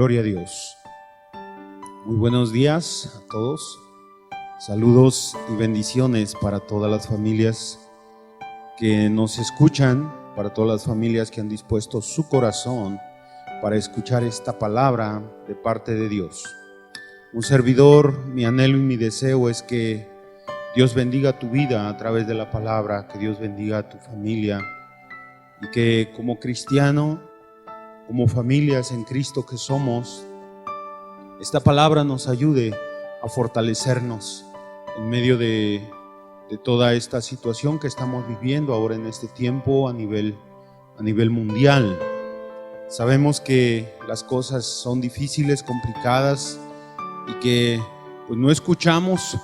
Gloria a Dios. Muy buenos días a todos. Saludos y bendiciones para todas las familias que nos escuchan, para todas las familias que han dispuesto su corazón para escuchar esta palabra de parte de Dios. Un servidor, mi anhelo y mi deseo es que Dios bendiga tu vida a través de la palabra, que Dios bendiga a tu familia y que como cristiano, como familias en Cristo que somos, esta palabra nos ayude a fortalecernos en medio de toda esta situación que estamos viviendo ahora en este tiempo a nivel mundial. Sabemos que las cosas son difíciles, complicadas y que pues no escuchamos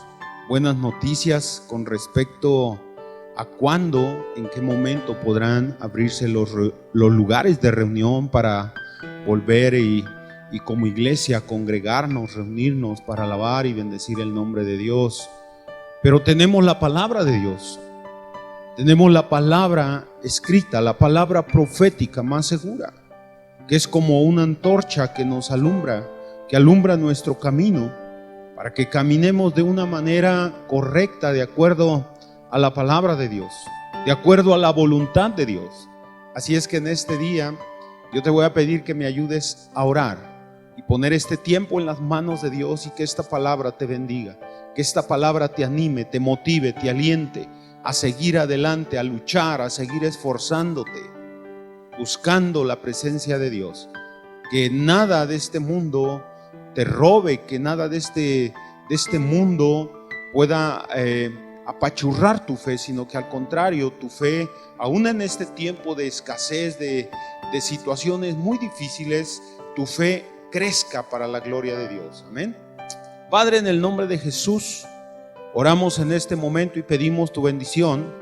buenas noticias con respecto a cuándo, en qué momento podrán abrirse los lugares de reunión para volver y como iglesia congregarnos, reunirnos para alabar y bendecir el nombre de Dios. Pero tenemos la palabra de Dios, tenemos la palabra escrita, la palabra profética más segura, que es como una antorcha que nos alumbra, que alumbra nuestro camino, para que caminemos de una manera correcta, de acuerdo a la palabra de Dios, de acuerdo a la voluntad de Dios. Así es que en este día yo te voy a pedir que me ayudes a orar y poner este tiempo en las manos de Dios, y que esta palabra te bendiga, que esta palabra te anime, te motive, te aliente a seguir adelante, a luchar, a seguir esforzándote, buscando la presencia de Dios. Que nada de este mundo te robe, que nada de este mundo pueda apachurrar tu fe, sino que al contrario, tu fe, aún en este tiempo de escasez, de situaciones muy difíciles, tu fe crezca para la gloria de Dios. Amén. Padre, en el nombre de Jesús, oramos en este momento y pedimos tu bendición.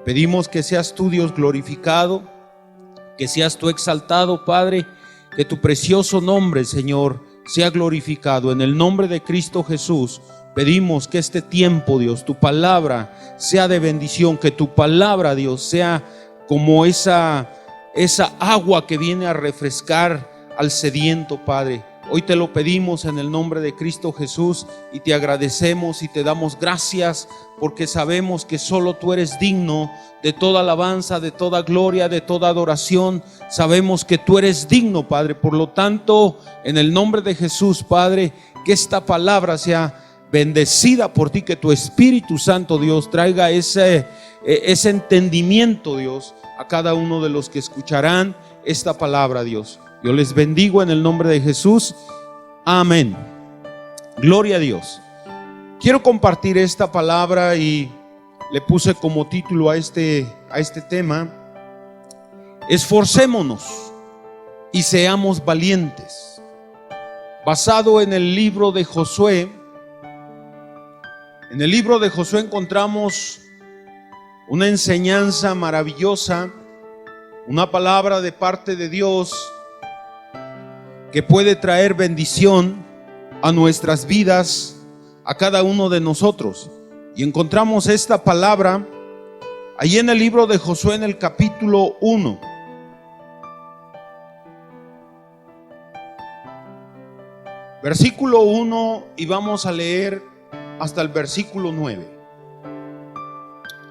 Pedimos que seas tú, Dios, glorificado, que seas tú exaltado, Padre, que tu precioso nombre, Señor, sea glorificado. En el nombre de Cristo Jesús pedimos que este tiempo, Dios, tu palabra sea de bendición, que tu palabra, Dios, sea como esa agua que viene a refrescar al sediento, Padre. Hoy te lo pedimos en el nombre de Cristo Jesús y te agradecemos y te damos gracias, porque sabemos que solo tú eres digno de toda alabanza, de toda gloria, de toda adoración. Sabemos que tú eres digno, Padre. Por lo tanto, en el nombre de Jesús, Padre, que esta palabra sea bendecida por ti, que tu Espíritu Santo, Dios, traiga ese entendimiento, Dios, a cada uno de los que escucharán esta palabra, Dios. Yo les bendigo en el nombre de Jesús. Amén. Gloria a Dios. Quiero compartir esta palabra y le puse como título a este tema: esforcémonos y seamos valientes. Basado en el libro de Josué. En el libro de Josué encontramos una enseñanza maravillosa, una palabra de parte de Dios que puede traer bendición a nuestras vidas, a cada uno de nosotros. Y encontramos esta palabra ahí en el libro de Josué, en el capítulo 1. Versículo 1, y vamos a leer hasta el versículo 9.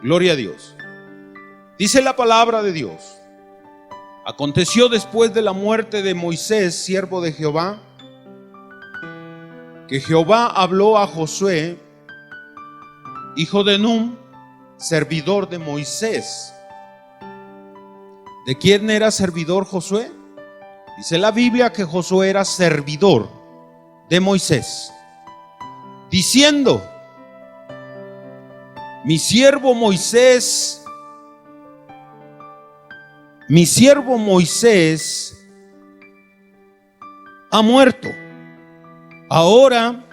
Gloria a Dios. Dice la palabra de Dios: aconteció después de la muerte de Moisés, siervo de Jehová, que Jehová habló a Josué, hijo de Nun, servidor de Moisés. ¿De quién era servidor Josué? Dice la Biblia que Josué era servidor de Moisés, diciendo: mi siervo Moisés ha muerto. Ahora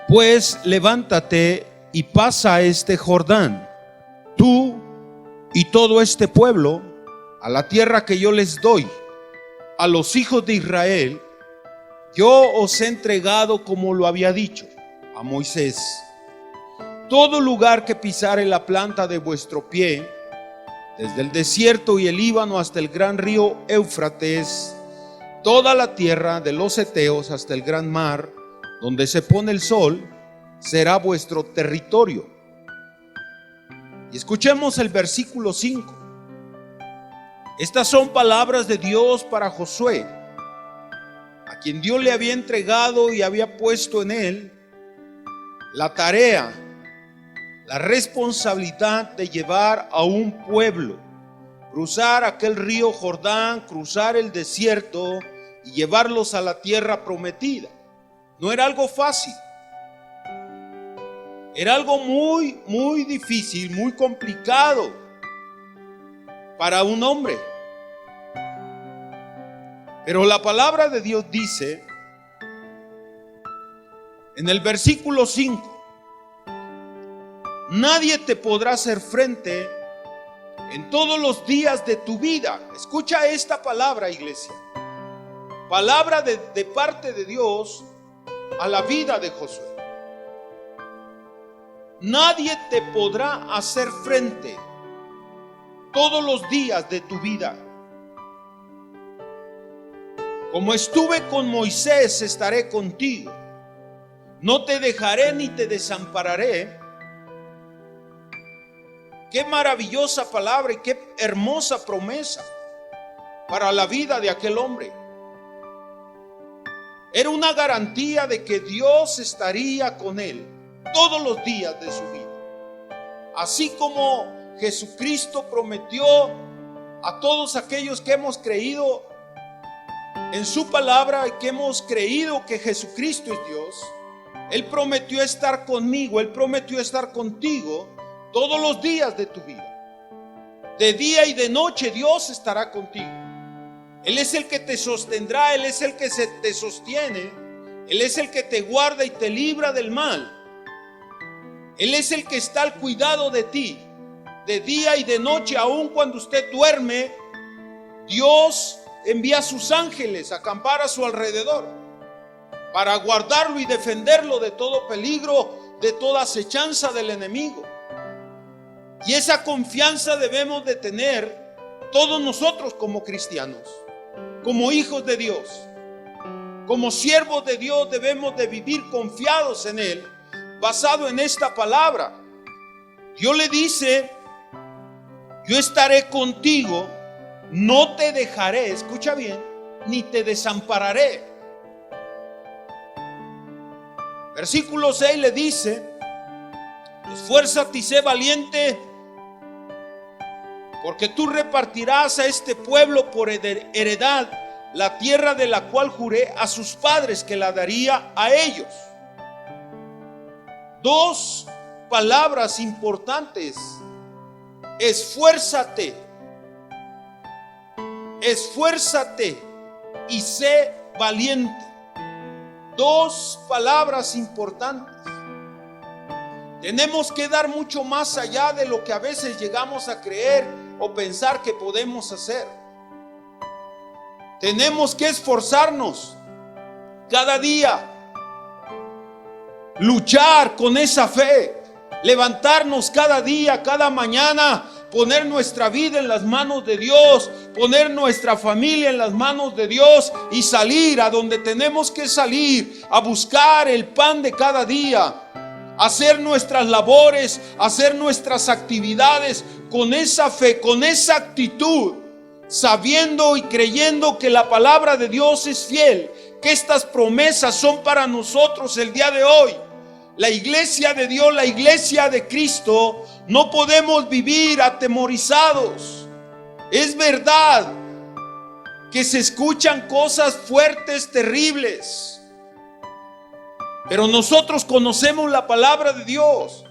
pues levántate y pasa este Jordán, tú y todo este pueblo, a la tierra que yo les doy a los hijos de Israel. Yo os he entregado, como lo había dicho a Moisés, todo lugar que pisare la planta de vuestro pie, desde el desierto y el Líbano hasta el gran río Éufrates, Toda la tierra de los heteos hasta el gran mar, donde se pone el sol, será vuestro territorio. Y escuchemos el versículo 5. Estas son palabras de Dios para Josué, a quien Dios le había entregado y había puesto en él la tarea, la responsabilidad de llevar a un pueblo, cruzar aquel río Jordán, cruzar el desierto y llevarlos a la tierra prometida. No era algo fácil. Era algo muy difícil, muy complicado para un hombre. Pero la palabra de Dios dice en el versículo 5: nadie te podrá hacer frente en todos los días de tu vida. Escucha esta palabra, iglesia. Palabra de parte de Dios a la vida de Josué. Nadie te podrá hacer frente todos los días de tu vida. Como estuve con Moisés, estaré contigo. No te dejaré ni te desampararé. Qué maravillosa palabra y qué hermosa promesa para la vida de aquel hombre. Era una garantía de que Dios estaría con él todos los días de su vida. Así como Jesucristo prometió a todos aquellos que hemos creído en su palabra y que hemos creído que Jesucristo es Dios, Él prometió estar conmigo, Él prometió estar contigo todos los días de tu vida. De día y de noche Dios estará contigo. Él es el que te sostendrá, Él es el que te sostiene, Él es el que te guarda y te libra del mal. Él es el que está al cuidado de ti, de día y de noche. Aun cuando usted duerme, Dios envía a sus ángeles a acampar a su alrededor para guardarlo y defenderlo de todo peligro, de toda acechanza del enemigo. Y esa confianza debemos de tener todos nosotros como cristianos, como hijos de Dios, como siervos de Dios. Debemos de vivir confiados en Él, basado en esta palabra. Dios le dice: yo estaré contigo, no te dejaré, escucha bien, ni te desampararé. Versículo 6 le dice: esfuérzate y sé valiente, porque tú repartirás a este pueblo por heredad la tierra de la cual juré a sus padres que la daría a ellos. Dos palabras importantes: esfuérzate, esfuérzate y sé valiente. Dos palabras importantes. Tenemos que dar mucho más allá de lo que a veces llegamos a creer o pensar que podemos hacer. Tenemos que esforzarnos cada día, luchar con esa fe, levantarnos cada día, cada mañana, poner nuestra vida en las manos de Dios, poner nuestra familia en las manos de Dios y salir a donde tenemos que salir, a buscar el pan de cada día, hacer nuestras labores, hacer nuestras actividades con esa fe, con esa actitud, sabiendo y creyendo que la palabra de Dios es fiel, que estas promesas son para nosotros el día de hoy. La iglesia de Dios, la iglesia de Cristo, no podemos vivir atemorizados. Es verdad que se escuchan cosas fuertes, terribles, pero nosotros conocemos la palabra de Dios.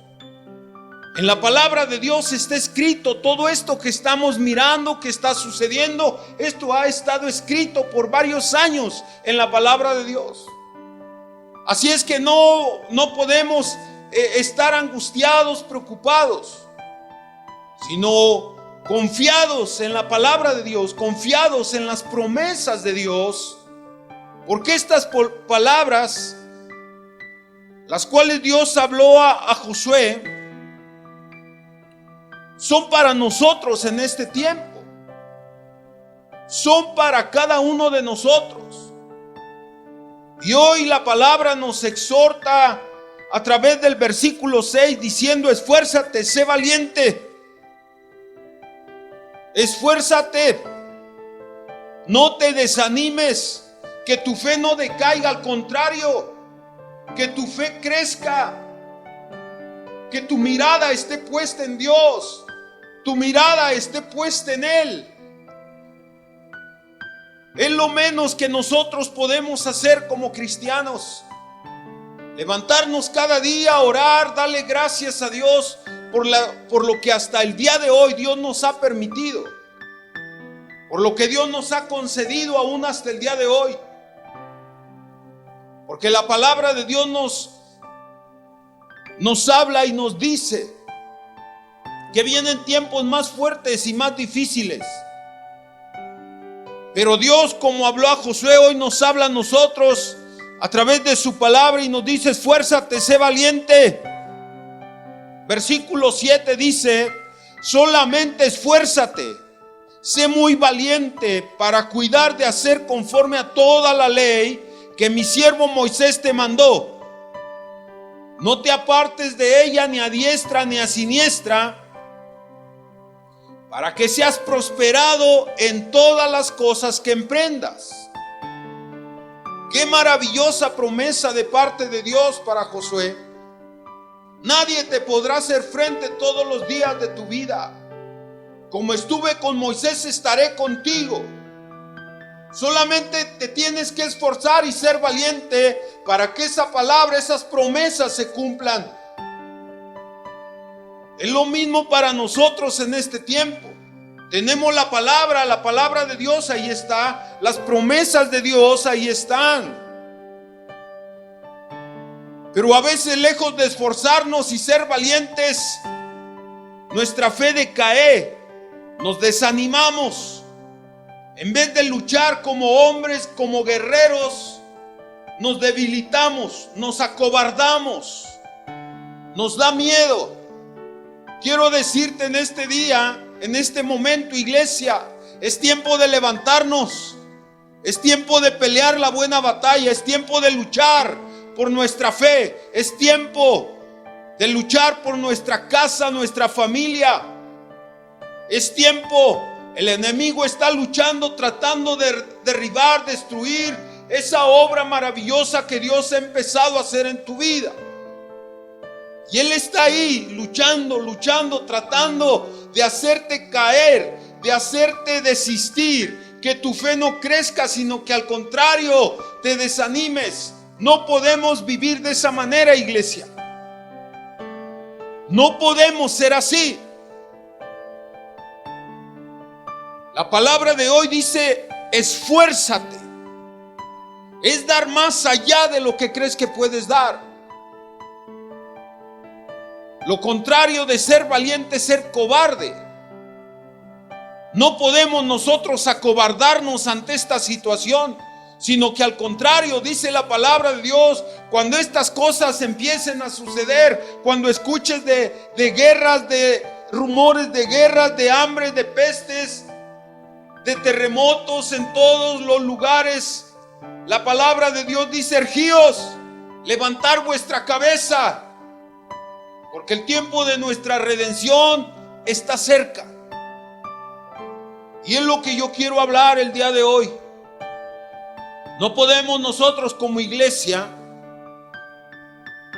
En la palabra de Dios está escrito todo esto que estamos mirando, que está sucediendo. Esto ha estado escrito por varios años en la palabra de Dios. Así es que no podemos estar angustiados, preocupados, sino confiados en la palabra de Dios, confiados en las promesas de Dios, porque estas palabras, las cuales Dios habló a Josué, son para nosotros en este tiempo, son para cada uno de nosotros. Y hoy la palabra nos exhorta a través del versículo 6 diciendo: esfuérzate, sé valiente. Esfuérzate, no te desanimes, que tu fe no decaiga, al contrario, que tu fe crezca, que tu mirada esté puesta en Dios, tu mirada esté puesta en Él. Es lo menos que nosotros podemos hacer como cristianos: levantarnos cada día, orar, darle gracias a Dios por lo que hasta el día de hoy Dios nos ha permitido, por lo que Dios nos ha concedido aún hasta el día de hoy. Porque la palabra de Dios nos habla y nos dice que vienen tiempos más fuertes y más difíciles. Pero Dios, como habló a Josué, hoy nos habla a nosotros a través de su palabra y nos dice: esfuérzate, sé valiente. Versículo 7 dice: solamente esfuérzate, sé muy valiente para cuidar de hacer conforme a toda la ley que mi siervo Moisés te mandó. No te apartes de ella ni a diestra ni a siniestra, para que seas prosperado en todas las cosas que emprendas. Qué maravillosa promesa de parte de Dios para Josué. Nadie te podrá hacer frente todos los días de tu vida. Como estuve con Moisés, estaré contigo. Solamente te tienes que esforzar y ser valiente para que esa palabra, esas promesas se cumplan. Es lo mismo para nosotros en este tiempo. Tenemos la palabra de Dios, ahí está. Las promesas de Dios, ahí están. Pero a veces, lejos de esforzarnos y ser valientes, nuestra fe decae, nos desanimamos. En vez de luchar como hombres, como guerreros, nos debilitamos, nos acobardamos, nos da miedo. Quiero decirte en este día, en este momento, iglesia, es tiempo de levantarnos, es tiempo de pelear la buena batalla, es tiempo de luchar por nuestra fe, es tiempo de luchar por nuestra casa, nuestra familia. Es tiempo, el enemigo está luchando, tratando de derribar, destruir esa obra maravillosa que Dios ha empezado a hacer en tu vida. Y Él está ahí luchando, tratando de hacerte caer, de hacerte desistir, que tu fe no crezca, sino que al contrario te desanimes. No podemos vivir de esa manera, iglesia. No podemos ser así. La palabra de hoy dice: esfuérzate. Es dar más allá de lo que crees que puedes dar. Lo contrario de ser valiente es ser cobarde. No podemos nosotros acobardarnos ante esta situación, sino que al contrario, dice la palabra de Dios, cuando estas cosas empiecen a suceder, cuando escuches de guerras, de rumores de guerras, de hambre, de pestes, de terremotos en todos los lugares, la palabra de Dios dice: erguíos, levantar vuestra cabeza, porque el tiempo de nuestra redención está cerca. Y es lo que yo quiero hablar el día de hoy. No podemos nosotros como iglesia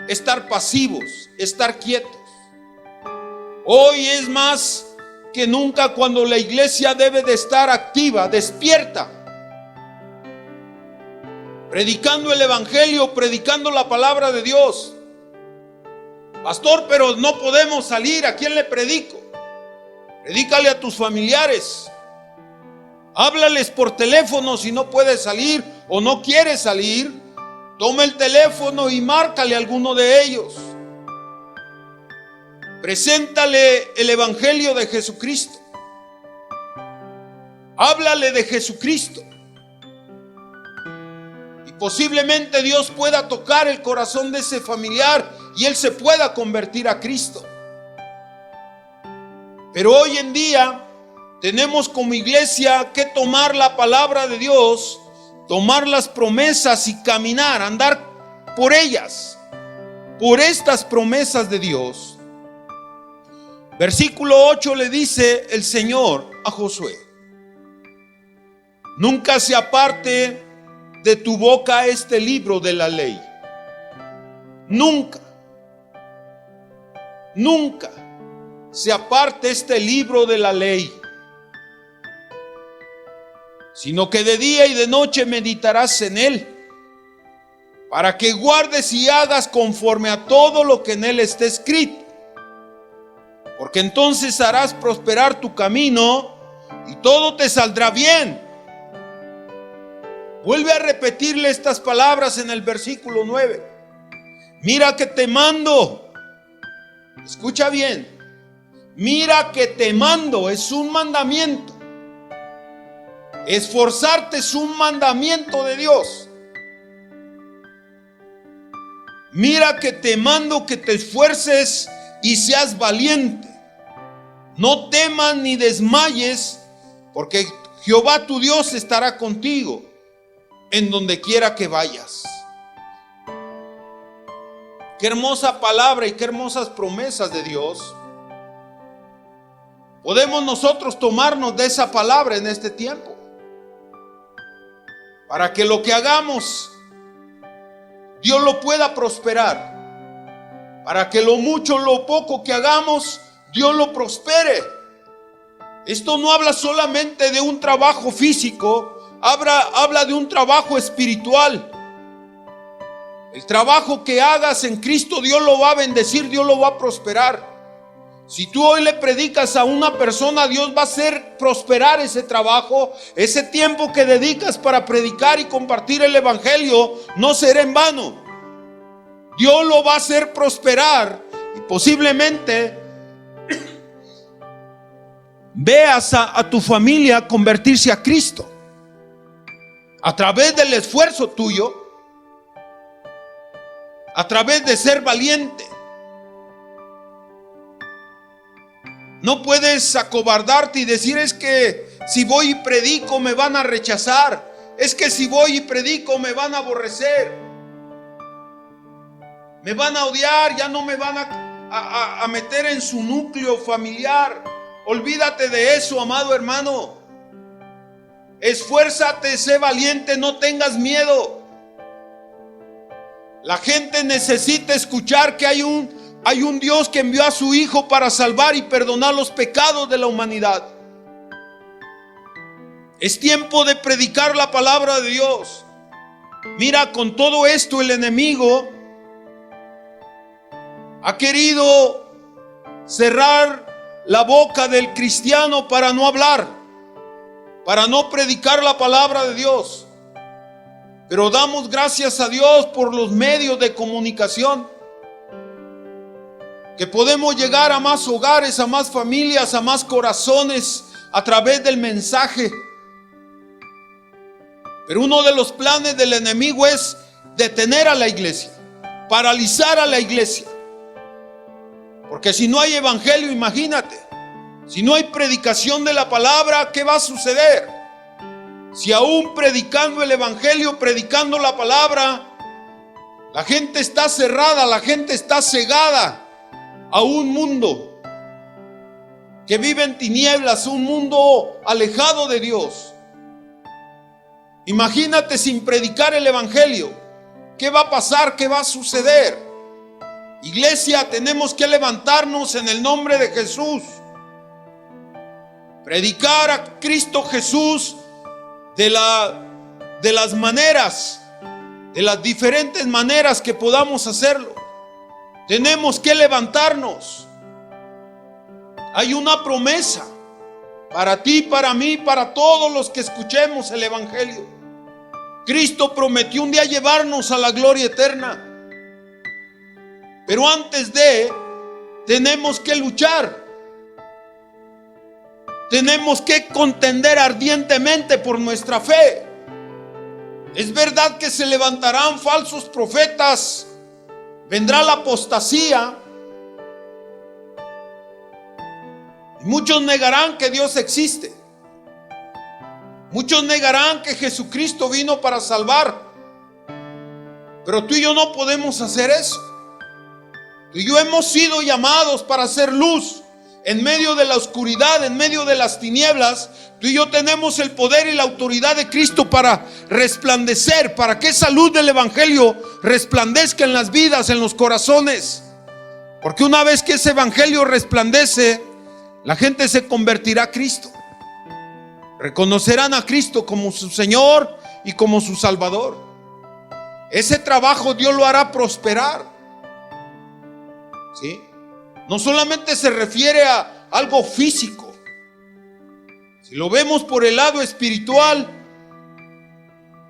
estar pasivos, estar quietos. Hoy es más que nunca cuando la iglesia debe de estar activa, despierta, predicando el evangelio, predicando la palabra de Dios. Pastor, pero no podemos salir, ¿a quién le predico? Predícale a tus familiares. Háblales por teléfono si no puedes salir o no quieres salir. Toma el teléfono y márcale a alguno de ellos. Preséntale el evangelio de Jesucristo. Háblale de Jesucristo. Y posiblemente Dios pueda tocar el corazón de ese familiar y él se pueda convertir a Cristo. Pero hoy en día tenemos como iglesia que tomar la palabra de Dios tomar las promesas y caminar, andar por ellas, por estas promesas de Dios. Versículo 8 le dice el Señor a Josué: nunca se aparte de tu boca este libro de la ley. Nunca, nunca se aparte este libro de la ley, sino que de día y de noche meditarás en él, para que guardes y hagas conforme a todo lo que en él está escrito, porque entonces harás prosperar tu camino y todo te saldrá bien. Vuelve a repetirle estas palabras en el versículo 9. Mira que te mando, escucha bien, mira que te mando, es un mandamiento. Esforzarte es un mandamiento de Dios. Mira que te mando que te esfuerces y seas valiente. No temas ni desmayes, porque Jehová tu Dios estará contigo en donde quiera que vayas. Qué hermosa palabra y qué hermosas promesas de Dios. Podemos nosotros tomarnos de esa palabra en este tiempo, para que lo que hagamos, Dios lo pueda prosperar. Para que lo mucho, lo poco que hagamos, Dios lo prospere. Esto no habla solamente de un trabajo físico, habla de un trabajo espiritual. El trabajo que hagas en Cristo, Dios lo va a bendecir, Dios lo va a prosperar. Si tú hoy le predicas a una persona, Dios va a hacer prosperar ese trabajo. Ese tiempo que dedicas para predicar y compartir el evangelio no será en vano. Dios lo va a hacer prosperar y posiblemente veas a tu familia convertirse a Cristo a través del esfuerzo tuyo, a través de ser valiente. No puedes acobardarte y decir: es que si voy y predico me van a rechazar, es que si voy y predico me van a aborrecer, me van a odiar, ya no me van a meter en su núcleo familiar. Olvídate de eso, amado hermano. Esfuérzate, sé valiente, no tengas miedo. La gente necesita escuchar que hay un Dios que envió a su Hijo para salvar y perdonar los pecados de la humanidad. Es tiempo de predicar la palabra de Dios. Mira, con todo esto el enemigo ha querido cerrar la boca del cristiano para no hablar, para no predicar la palabra de Dios. Pero damos gracias a Dios por los medios de comunicación, que podemos llegar a más hogares, a más familias, a más corazones a través del mensaje. Pero uno de los planes del enemigo es detener a la iglesia, paralizar a la iglesia. Porque si no hay evangelio, imagínate, si no hay predicación de la palabra, ¿qué va a suceder? Si aún predicando el evangelio, predicando la palabra, la gente está cerrada, la gente está cegada a un mundo que vive en tinieblas, un mundo alejado de Dios. Imagínate sin predicar el evangelio, ¿qué va a pasar? ¿Qué va a suceder? Iglesia, tenemos que levantarnos en el nombre de Jesús, predicar a Cristo Jesús de las maneras, de las diferentes maneras que podamos hacerlo. Tenemos que levantarnos. Hay una promesa para ti, para mí, para todos los que escuchemos el evangelio. Cristo prometió un día llevarnos a la gloria eterna. Pero antes tenemos que luchar. Tenemos que contender ardientemente por nuestra fe. Es verdad que se levantarán falsos profetas, vendrá la apostasía, y muchos negarán que Dios existe. Muchos negarán que Jesucristo vino para salvar, pero tú y yo no podemos hacer eso. Tú y yo hemos sido llamados para hacer luz en medio de la oscuridad, en medio de las tinieblas. Tú y yo tenemos el poder y la autoridad de Cristo para resplandecer, para que esa luz del evangelio resplandezca en las vidas, en los corazones. Porque una vez que ese evangelio resplandece, la gente se convertirá a Cristo. Reconocerán a Cristo como su Señor y como su Salvador. Ese trabajo Dios lo hará prosperar. ¿Sí? No solamente se refiere a algo físico. Si lo vemos por el lado espiritual,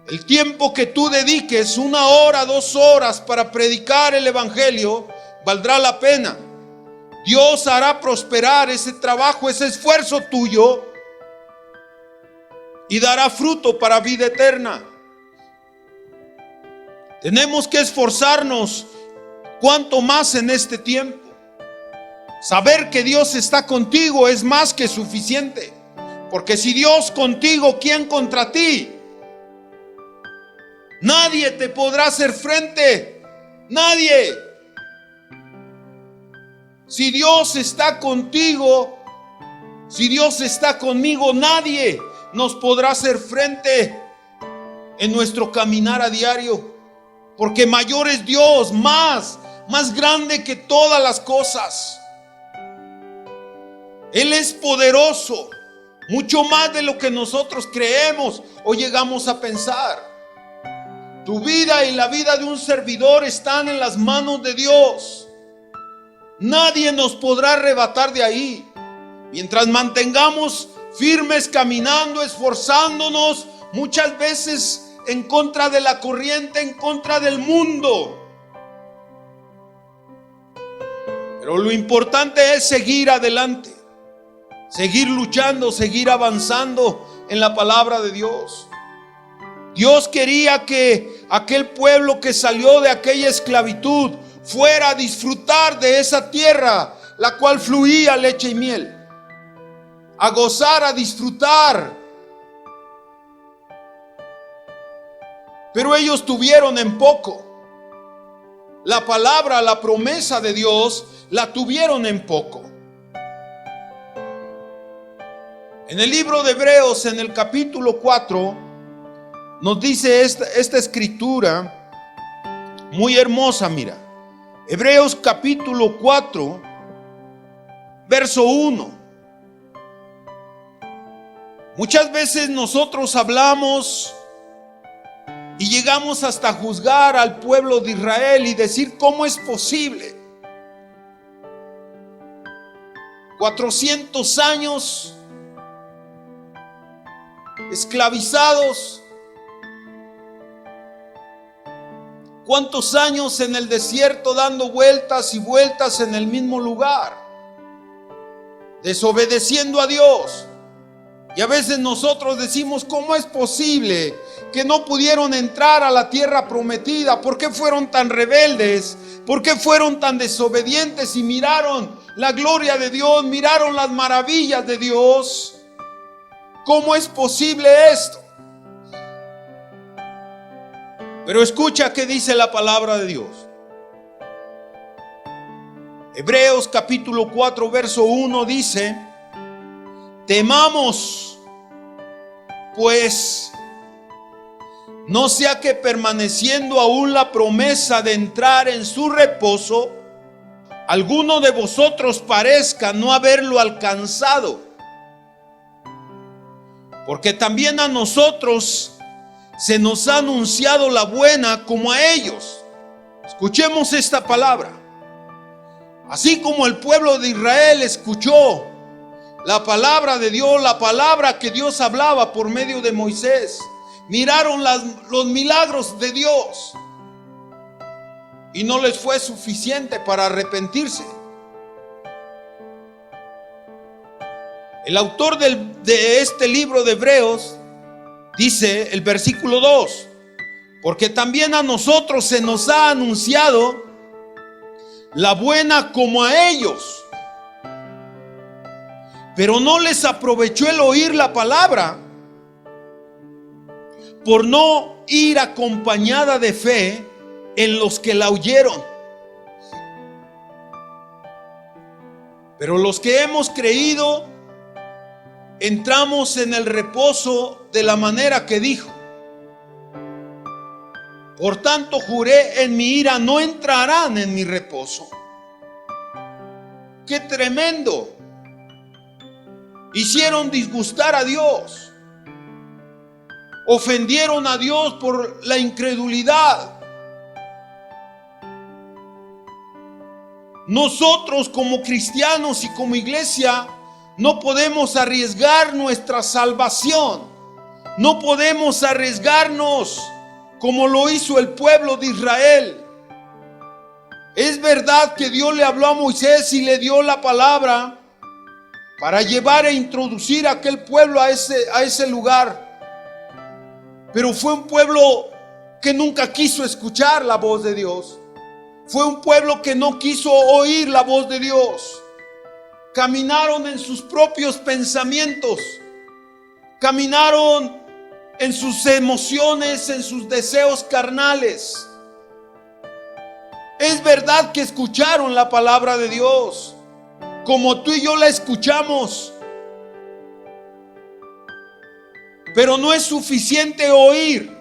el tiempo que tú dediques, 1 hora, 2 horas para predicar el evangelio, valdrá la pena. Dios hará prosperar ese trabajo, ese esfuerzo tuyo, y dará fruto para vida eterna. Tenemos que esforzarnos cuanto más en este tiempo. Saber que Dios está contigo es más que suficiente. Porque si Dios contigo, ¿quién contra ti? Nadie te podrá hacer frente. Nadie. Si Dios está contigo, si Dios está conmigo, nadie nos podrá hacer frente en nuestro caminar a diario. Porque mayor es Dios, más grande que todas las cosas. Él es poderoso, mucho más de lo que nosotros creemos o llegamos a pensar. Tu vida y la vida de un servidor están en las manos de Dios. Nadie nos podrá arrebatar de ahí. Mientras mantengamos firmes caminando, esforzándonos, muchas veces en contra de la corriente, en contra del mundo. Pero lo importante es seguir adelante, seguir luchando, seguir avanzando en la palabra de Dios. Dios quería que aquel pueblo que salió de aquella esclavitud fuera a disfrutar de esa tierra, la cual fluía leche y miel. A gozar, a disfrutar. Pero ellos tuvieron en poco. La palabra, la promesa de Dios, la tuvieron en poco. En el libro de Hebreos, en el capítulo 4, nos dice esta escritura muy hermosa, mira. Hebreos capítulo 4, verso 1. Muchas veces nosotros hablamos y llegamos hasta juzgar al pueblo de Israel y decir, ¿cómo es posible? 400 años esclavizados. ¿Cuántos años en el desierto dando vueltas y vueltas en el mismo lugar? Desobedeciendo a Dios. Y a veces nosotros decimos, ¿cómo es posible que no pudieron entrar a la tierra prometida? ¿Por qué fueron tan rebeldes? ¿Por qué fueron tan desobedientes y miraron la gloria de Dios, miraron las maravillas de Dios? ¿Cómo es posible esto? Pero escucha qué dice la palabra de Dios. Hebreos capítulo 4, verso 1 dice: temamos, pues, no sea que permaneciendo aún la promesa de entrar en su reposo, alguno de vosotros parezca no haberlo alcanzado. Porque también a nosotros se nos ha anunciado la buena como a ellos. Escuchemos esta palabra. Así como el pueblo de Israel escuchó la palabra de Dios, la palabra que Dios hablaba por medio de Moisés, miraron los milagros de Dios y no les fue suficiente para arrepentirse. El autor de este libro de Hebreos dice el versículo 2: porque también a nosotros se nos ha anunciado la buena como a ellos, pero no les aprovechó el oír la palabra, por no ir acompañada de fe en los que la oyeron. Pero los que hemos creído, entramos en el reposo de la manera que dijo. Por tanto, juré en mi ira, no entrarán en mi reposo. ¡Qué tremendo! Hicieron disgustar a Dios. Ofendieron a Dios por la incredulidad. Nosotros como cristianos y como iglesia no podemos arriesgar nuestra salvación. No podemos arriesgarnos como lo hizo el pueblo de Israel. Es verdad que Dios le habló a Moisés y le dio la palabra para llevar e introducir a aquel pueblo a ese lugar. Pero fue un pueblo que nunca quiso escuchar la voz de Dios. Fue un pueblo que no quiso oír la voz de Dios. Caminaron en sus propios pensamientos. Caminaron en sus emociones, en sus deseos carnales. Es verdad que escucharon la palabra de Dios, como tú y yo la escuchamos. Pero no es suficiente oír.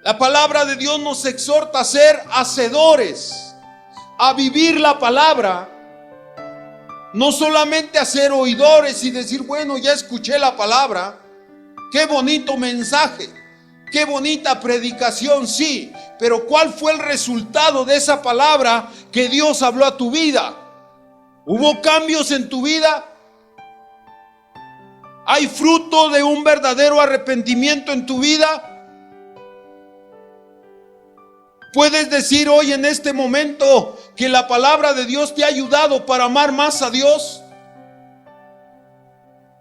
La palabra de Dios nos exhorta a ser hacedores, a vivir la palabra. No solamente a ser oidores y decir, bueno, ya escuché la palabra. Qué bonito mensaje, qué bonita predicación, sí. Pero ¿cuál fue el resultado de esa palabra que Dios habló a tu vida? ¿Hubo cambios en tu vida? ¿Hay fruto de un verdadero arrepentimiento en tu vida? ¿Puedes decir hoy en este momento que la palabra de Dios te ha ayudado para amar más a Dios?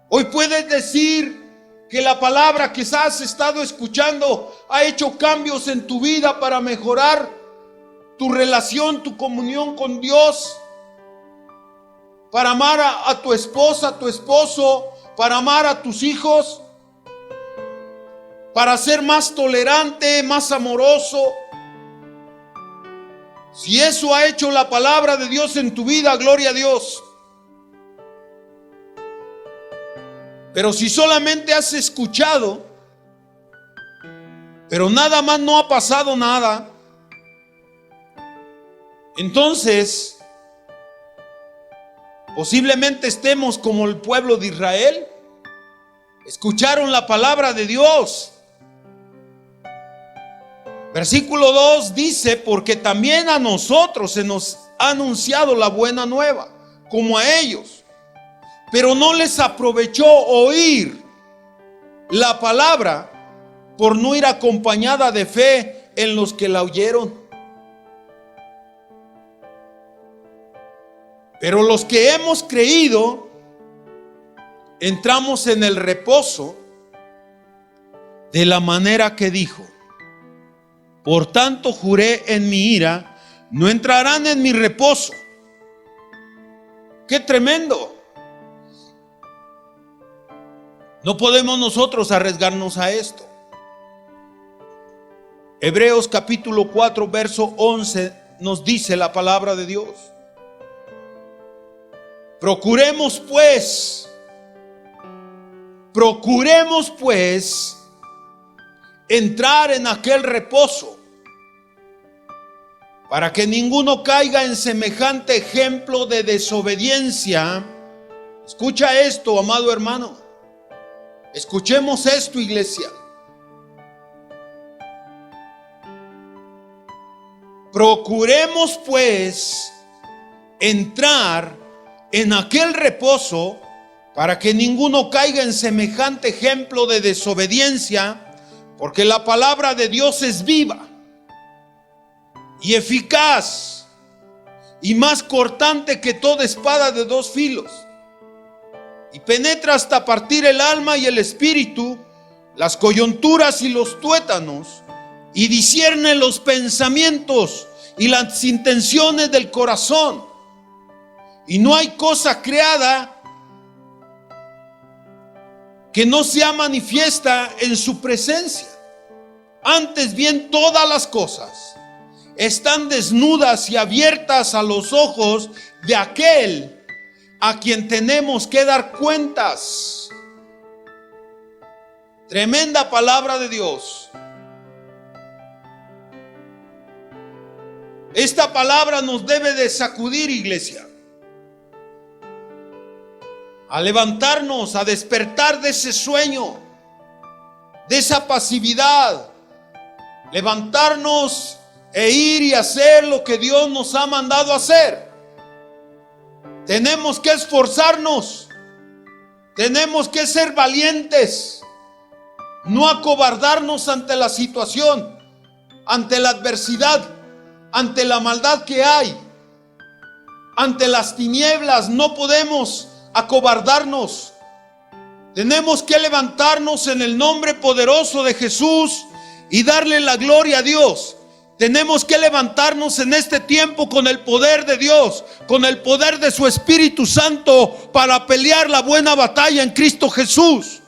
Hoy puedes decir que la palabra que has estado escuchando ha hecho cambios en tu vida para mejorar tu relación, tu comunión con Dios, para amar a tu esposa, a tu esposo, para amar a tus hijos, para ser más tolerante, más amoroso. Si eso ha hecho la palabra de Dios en tu vida, gloria a Dios. Pero si solamente has escuchado, pero nada más, no ha pasado nada, entonces posiblemente estemos como el pueblo de Israel. Escucharon la palabra de Dios. Versículo 2 dice, porque también a nosotros se nos ha anunciado la buena nueva, como a ellos. Pero no les aprovechó oír la palabra por no ir acompañada de fe en los que la oyeron. Pero los que hemos creído, entramos en el reposo de la manera que dijo. Por tanto, juré en mi ira, no entrarán en mi reposo. ¡Qué tremendo! No podemos nosotros arriesgarnos a esto. Hebreos capítulo 4, verso 11 nos dice la palabra de Dios. Procuremos pues entrar en aquel reposo, para que ninguno caiga en semejante ejemplo de desobediencia. Escucha esto, amado hermano. Escuchemos esto, iglesia. Procuremos pues entrar en aquel reposo, para que ninguno caiga en semejante ejemplo de desobediencia, porque la palabra de Dios es viva y eficaz y más cortante que toda espada de dos filos, y penetra hasta partir el alma y el espíritu, las coyunturas y los tuétanos, y discierne los pensamientos y las intenciones del corazón. Y no hay cosa creada que no sea manifiesta en su presencia. Antes bien, todas las cosas están desnudas y abiertas a los ojos de aquel a quien tenemos que dar cuentas. Tremenda palabra de Dios. Esta palabra nos debe de sacudir, iglesia, a levantarnos, a despertar de ese sueño, de esa pasividad, levantarnos e ir y hacer lo que Dios nos ha mandado hacer. Tenemos que esforzarnos, tenemos que ser valientes, no acobardarnos ante la situación, ante la adversidad, ante la maldad que hay, ante las tinieblas. No podemos acobardarnos. Tenemos que levantarnos en el nombre poderoso de Jesús y darle la gloria a Dios. Tenemos que levantarnos en este tiempo con el poder de Dios, con el poder de su Espíritu Santo, para pelear la buena batalla en Cristo Jesús.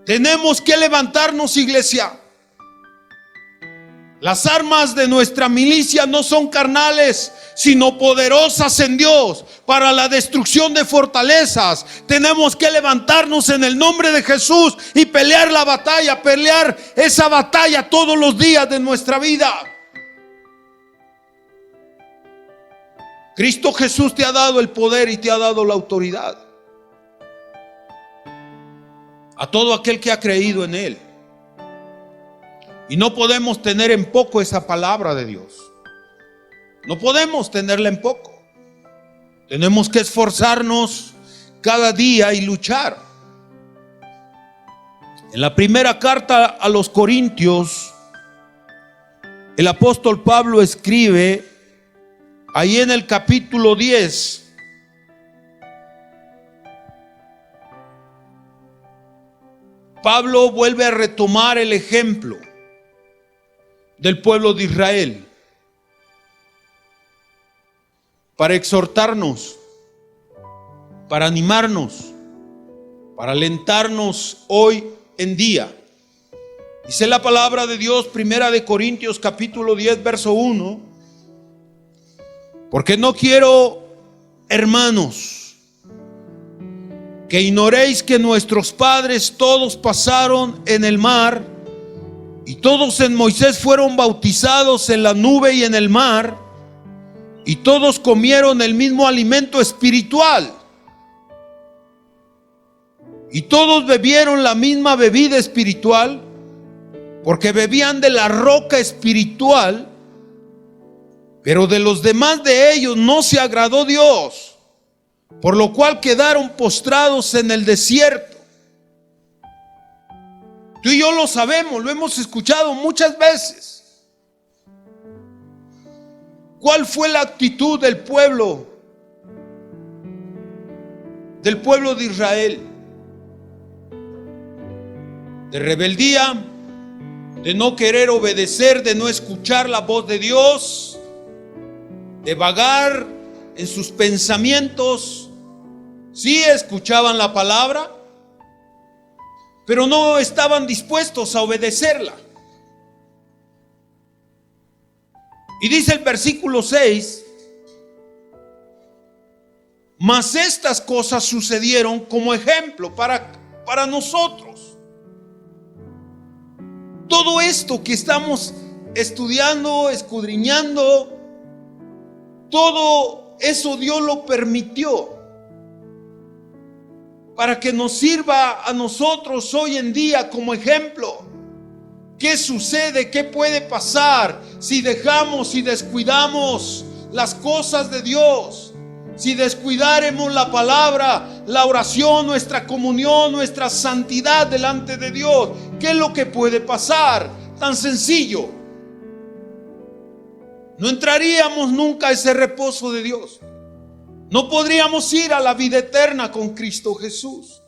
Tenemos que levantarnos, iglesia. Las armas de nuestra milicia no son carnales, sino poderosas en Dios para la destrucción de fortalezas. Tenemos que levantarnos en el nombre de Jesús y pelear la batalla, pelear esa batalla todos los días de nuestra vida. Cristo Jesús te ha dado el poder y te ha dado la autoridad a todo aquel que ha creído en Él. Y no podemos tener en poco esa palabra de Dios. No podemos tenerla en poco. Tenemos que esforzarnos cada día y luchar. En la primera carta a los Corintios, el apóstol Pablo escribe, ahí en el capítulo 10, Pablo vuelve a retomar el ejemplo del pueblo de Israel para exhortarnos, para animarnos, para alentarnos hoy en día. Dice la palabra de Dios, primera de Corintios capítulo 10 verso 1: porque no quiero, hermanos, que ignoréis que nuestros padres todos pasaron en el mar, y todos en Moisés fueron bautizados en la nube y en el mar, y todos comieron el mismo alimento espiritual, y todos bebieron la misma bebida espiritual, porque bebían de la roca espiritual, pero de los demás de ellos no se agradó Dios, por lo cual quedaron postrados en el desierto. Tú y yo lo sabemos, lo hemos escuchado muchas veces. ¿Cuál fue la actitud del pueblo de Israel? De rebeldía, de no querer obedecer, de no escuchar la voz de Dios, de vagar en sus pensamientos. Sí escuchaban la palabra, pero no estaban dispuestos a obedecerla. Y dice el versículo 6: mas estas cosas sucedieron como ejemplo para nosotros. Todo esto que estamos estudiando, escudriñando, todo eso Dios lo permitió para que nos sirva a nosotros hoy en día como ejemplo. ¿Qué sucede? ¿Qué puede pasar si dejamos y descuidamos las cosas de Dios? Si descuidáremos la palabra, la oración, nuestra comunión, nuestra santidad delante de Dios, ¿qué es lo que puede pasar? Tan sencillo. No entraríamos nunca a ese reposo de Dios. No podríamos ir a la vida eterna con Cristo Jesús.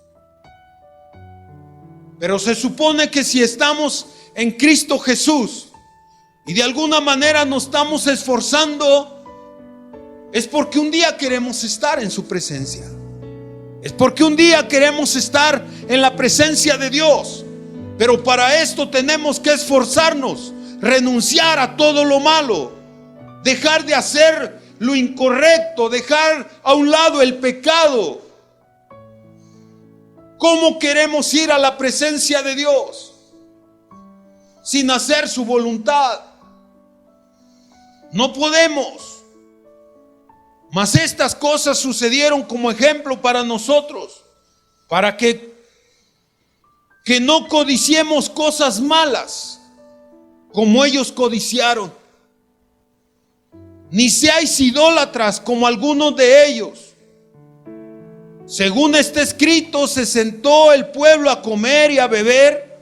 Pero se supone que si estamos en Cristo Jesús y de alguna manera nos estamos esforzando, es porque un día queremos estar en su presencia. Es porque un día queremos estar en la presencia de Dios. Pero para esto tenemos que esforzarnos, renunciar a todo lo malo, dejar de hacer lo incorrecto, dejar a un lado el pecado. ¿Cómo queremos ir a la presencia de Dios sin hacer su voluntad? No podemos. Mas estas cosas sucedieron como ejemplo para nosotros, para que no codiciemos cosas malas como ellos codiciaron, ni seáis idólatras como algunos de ellos. Según está escrito, se sentó el pueblo a comer y a beber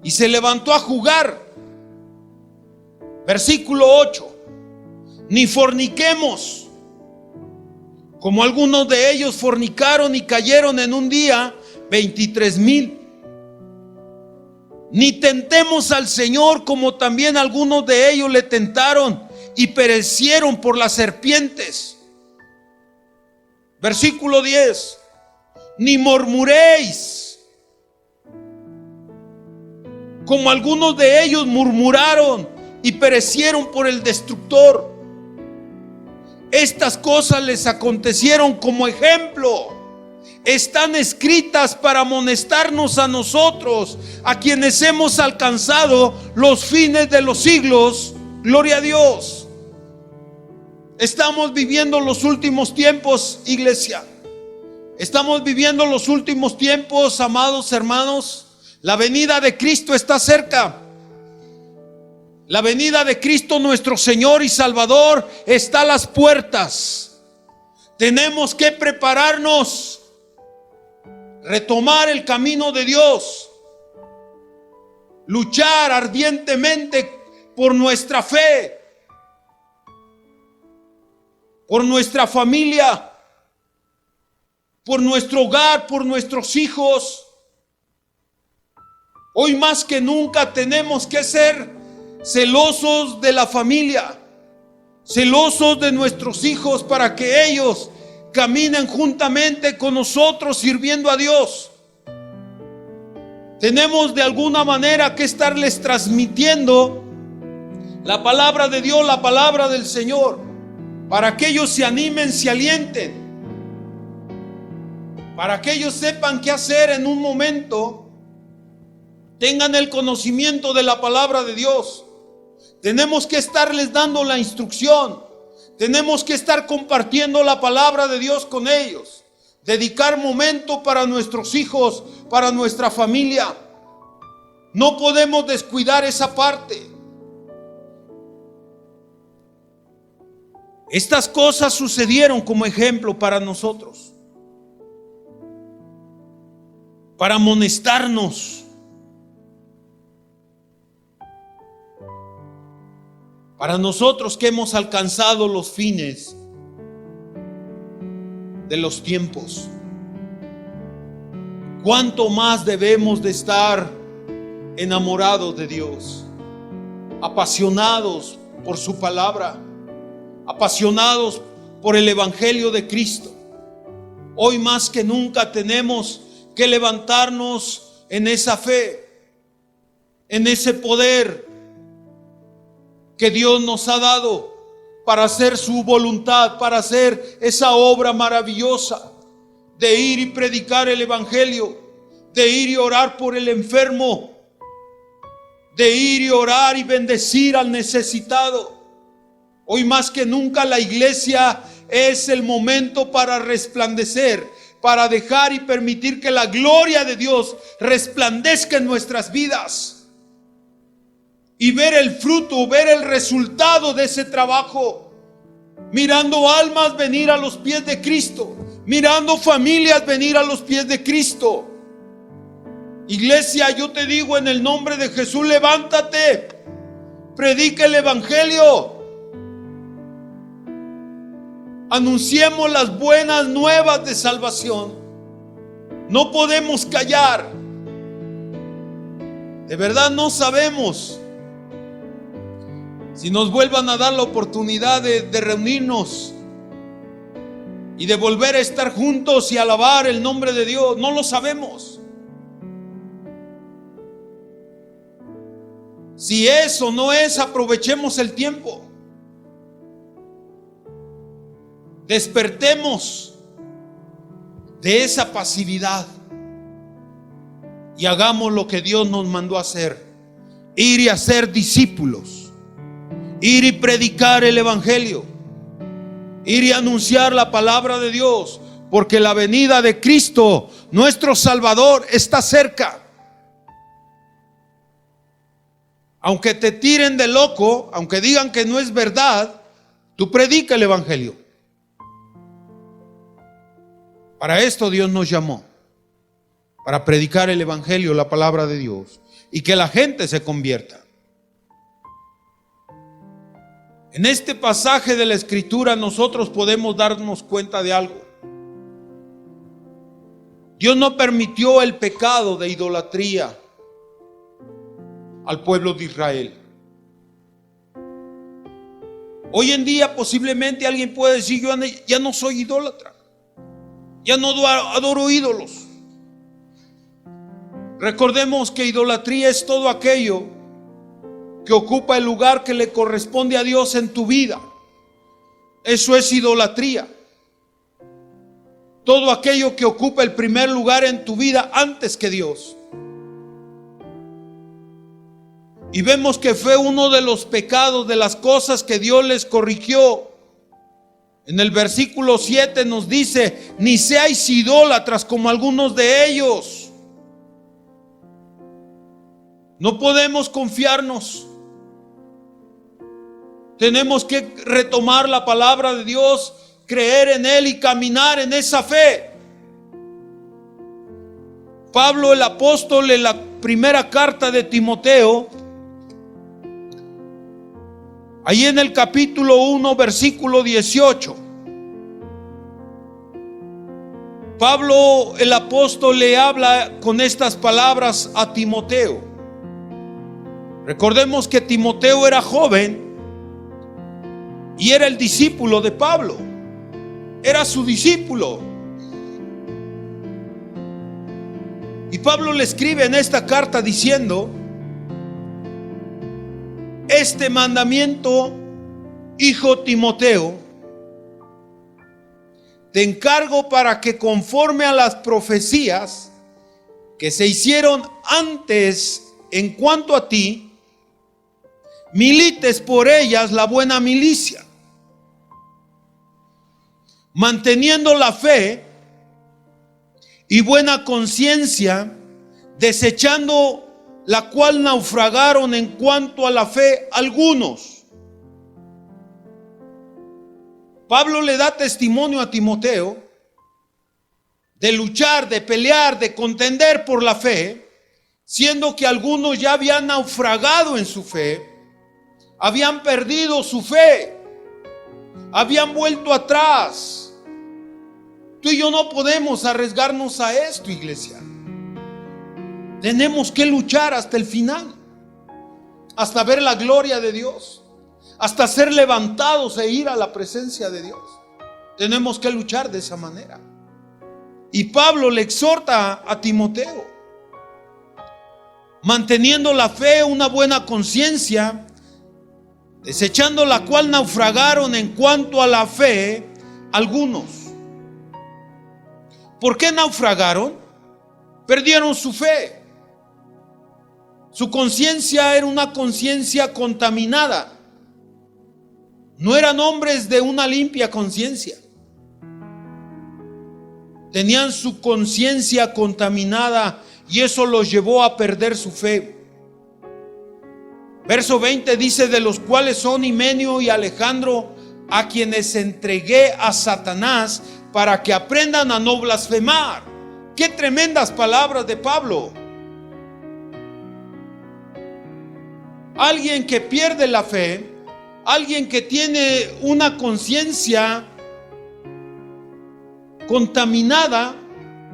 y se levantó a jugar. Versículo 8. Ni forniquemos como algunos de ellos fornicaron y cayeron en un día 23,000. Ni tentemos al Señor como también algunos de ellos le tentaron y perecieron por las serpientes. Versículo 10. Ni murmuréis como algunos de ellos murmuraron y perecieron por el destructor. Estas cosas les acontecieron como ejemplo. Están escritas para amonestarnos a nosotros, a quienes hemos alcanzado los fines de los siglos. Gloria a Dios. Estamos viviendo los últimos tiempos, iglesia. Estamos viviendo los últimos tiempos, amados hermanos. La venida de Cristo está cerca. La venida de Cristo nuestro Señor y Salvador está a las puertas. Tenemos que prepararnos, retomar el camino de Dios, luchar ardientemente por nuestra fe, por nuestra familia, por nuestro hogar, por nuestros hijos. Hoy más que nunca tenemos que ser celosos de la familia, celosos de nuestros hijos, para que ellos caminen juntamente con nosotros sirviendo a Dios. Tenemos de alguna manera que estarles transmitiendo la palabra de Dios, la palabra del Señor, para que ellos se animen, se alienten, para que ellos sepan qué hacer en un momento, tengan el conocimiento de la palabra de Dios. Tenemos que estarles dando la instrucción. Tenemos que estar compartiendo la palabra de Dios con ellos. Dedicar momento para nuestros hijos, para nuestra familia. No podemos descuidar esa parte. Estas cosas sucedieron como ejemplo para nosotros, para amonestarnos. Para nosotros que hemos alcanzado los fines de los tiempos, ¿cuánto más debemos de estar enamorados de Dios, apasionados por su palabra, apasionados por el Evangelio de Cristo? Hoy más que nunca tenemos que levantarnos en esa fe, en ese poder que Dios nos ha dado para hacer su voluntad, para hacer esa obra maravillosa de ir y predicar el Evangelio, de ir y orar por el enfermo, de ir y orar y bendecir al necesitado. Hoy más que nunca la iglesia es el momento para resplandecer, para dejar y permitir que la gloria de Dios resplandezca en nuestras vidas. Y ver el fruto, ver el resultado de ese trabajo. Mirando almas venir a los pies de Cristo. Mirando familias venir a los pies de Cristo. Iglesia, yo te digo en el nombre de Jesús, levántate. Predica el Evangelio. Anunciemos las buenas nuevas de salvación. No podemos callar. De verdad no sabemos si nos vuelvan a dar la oportunidad de reunirnos y de volver a estar juntos y alabar el nombre de Dios. No lo sabemos. Si eso no es, aprovechemos el tiempo. Despertemos de esa pasividad y hagamos lo que Dios nos mandó a hacer: ir y hacer discípulos, ir y predicar el evangelio, ir y anunciar la palabra de Dios, porque la venida de Cristo, nuestro Salvador, está cerca. Aunque te tiren de loco, aunque digan que no es verdad, tú predica el evangelio. Para esto Dios nos llamó, para predicar el evangelio, la palabra de Dios, y que la gente se convierta. En este pasaje de la Escritura nosotros podemos darnos cuenta de algo. Dios no permitió el pecado de idolatría al pueblo de Israel. Hoy en día posiblemente alguien puede decir: yo ya no soy idólatra, ya no adoro ídolos. Recordemos que idolatría es todo aquello que ocupa el lugar que le corresponde a Dios en tu vida. Eso es idolatría. Todo aquello que ocupa el primer lugar en tu vida antes que Dios. Y vemos que fue uno de los pecados, de las cosas que Dios les corrigió. En el versículo 7 nos dice: ni seáis idólatras como algunos de ellos. No podemos confiarnos. Tenemos que retomar la palabra de Dios, creer en Él y caminar en esa fe. Pablo el apóstol, en la primera carta de Timoteo, ahí en el capítulo 1, versículo 18, Pablo el apóstol le habla con estas palabras a Timoteo. Recordemos que Timoteo era joven y era el discípulo de Pablo. Era su discípulo. Y Pablo le escribe en esta carta diciendo: este mandamiento, hijo Timoteo, te encargo para que, conforme a las profecías que se hicieron antes en cuanto a ti, milites por ellas la buena milicia, manteniendo la fe y buena conciencia, desechando la cual naufragaron en cuanto a la fe algunos. Pablo le da testimonio a Timoteo de luchar, de pelear, de contender por la fe, siendo que algunos ya habían naufragado en su fe, habían perdido su fe, habían vuelto atrás. Tú y yo no podemos arriesgarnos a esto, iglesia. Tenemos que luchar hasta el final, hasta ver la gloria de Dios, hasta ser levantados e ir a la presencia de Dios. Tenemos que luchar de esa manera. Y Pablo le exhorta a Timoteo, manteniendo la fe, una buena conciencia, desechando la cual naufragaron en cuanto a la fe algunos. ¿Por qué naufragaron? Perdieron su fe. Su conciencia era una conciencia contaminada. No eran hombres de una limpia conciencia. Tenían su conciencia contaminada y eso los llevó a perder su fe. Verso 20 dice: de los cuales son Himeneo y Alejandro, a quienes entregué a Satanás para que aprendan a no blasfemar. Qué tremendas palabras de Pablo. Alguien que pierde la fe, alguien que tiene una conciencia contaminada,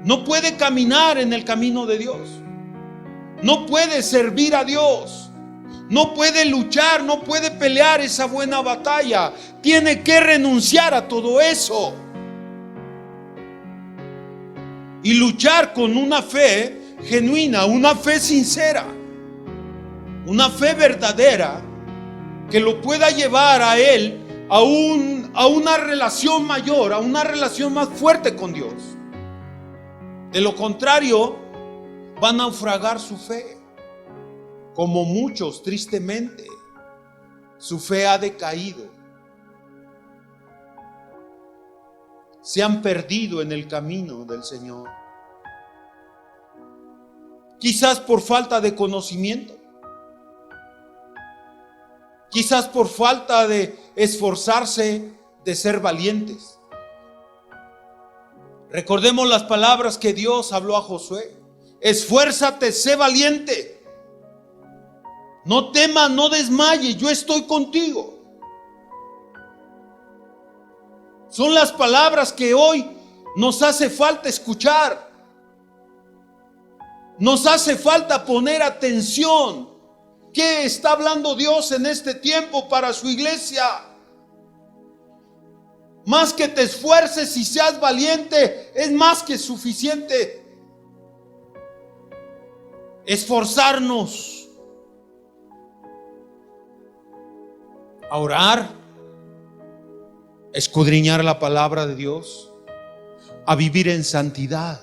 no puede caminar en el camino de Dios, no puede servir a Dios, no puede luchar, no puede pelear esa buena batalla. Tiene que renunciar a todo eso. y luchar con una fe genuina, una fe sincera, una fe verdadera que lo pueda llevar a él a una relación mayor, a una relación más fuerte con Dios. De lo contrario, va a naufragar su fe, como muchos, tristemente, su fe ha decaído. Se han perdido en el camino del Señor. Quizás por falta de conocimiento. Quizás por falta de esforzarse, de ser valientes. Recordemos las palabras que Dios habló a Josué. Esfuérzate, sé valiente. No temas, no desmayes, yo estoy contigo. Son las palabras que hoy nos hace falta escuchar. Nos hace falta poner atención. ¿Qué está hablando Dios en este tiempo para su iglesia? Más que te esfuerces y seas valiente, es más que suficiente. Esforzarnos a orar, escudriñar la palabra de Dios, a vivir en santidad.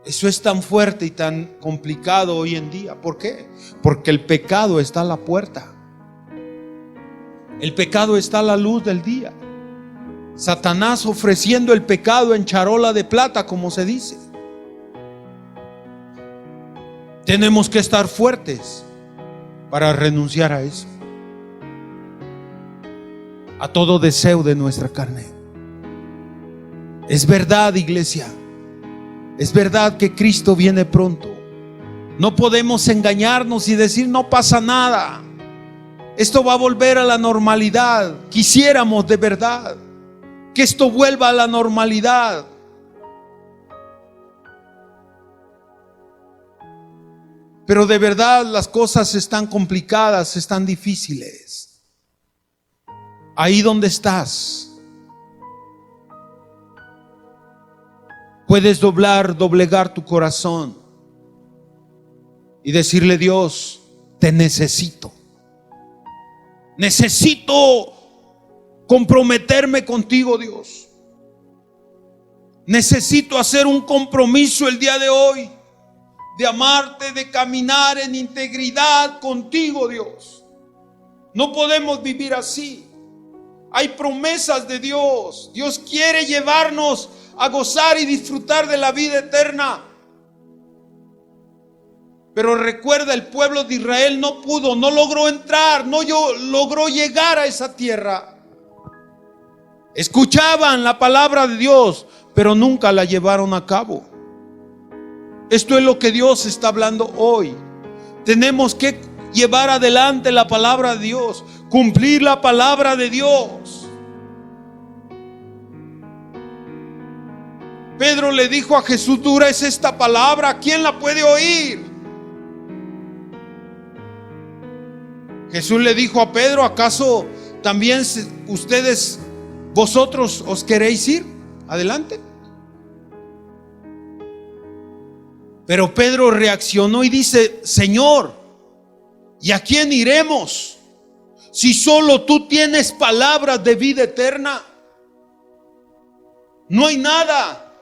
Eso es tan fuerte y tan complicado hoy en día. ¿Por qué? Porque el pecado está a la puerta. El pecado está a la luz del día. Satanás ofreciendo el pecado en charola de plata, como se dice. Tenemos que estar fuertes para renunciar a eso, a todo deseo de nuestra carne. Es verdad, iglesia. Es verdad que Cristo viene pronto. No podemos engañarnos y decir no pasa nada. Esto va a volver a la normalidad. Quisiéramos de verdad que esto vuelva a la normalidad. Pero de verdad las cosas están complicadas, están difíciles. Ahí donde estás, puedes doblegar tu corazón y decirle: Dios, te necesito. Necesito comprometerme contigo, Dios. Necesito hacer un compromiso el día de hoy de amarte, de caminar en integridad contigo, Dios. No podemos vivir así. Hay promesas de Dios. Dios quiere llevarnos a gozar y disfrutar de la vida eterna. Pero recuerda, el pueblo de Israel no pudo, no logró entrar, no logró llegar a esa tierra. Escuchaban la palabra de Dios, pero nunca la llevaron a cabo. Esto es lo que Dios está hablando hoy. Tenemos que llevar adelante la palabra de Dios, cumplir la palabra de Dios. Pedro le dijo a Jesús: dura es esta palabra, ¿quién la puede oír? Jesús le dijo a Pedro: ¿acaso también vosotros os queréis ir? Adelante. Pero Pedro reaccionó y dice: Señor, ¿y a quién iremos? Si solo tú tienes palabras de vida eterna. No hay nada,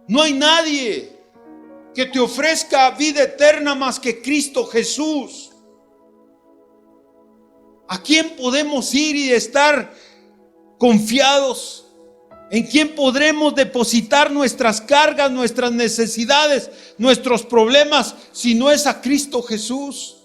no hay nadie que te ofrezca vida eterna más que Cristo Jesús. ¿A quién podemos ir y estar confiados? ¿En quién podremos depositar nuestras cargas, nuestras necesidades, nuestros problemas, si no es a Cristo Jesús?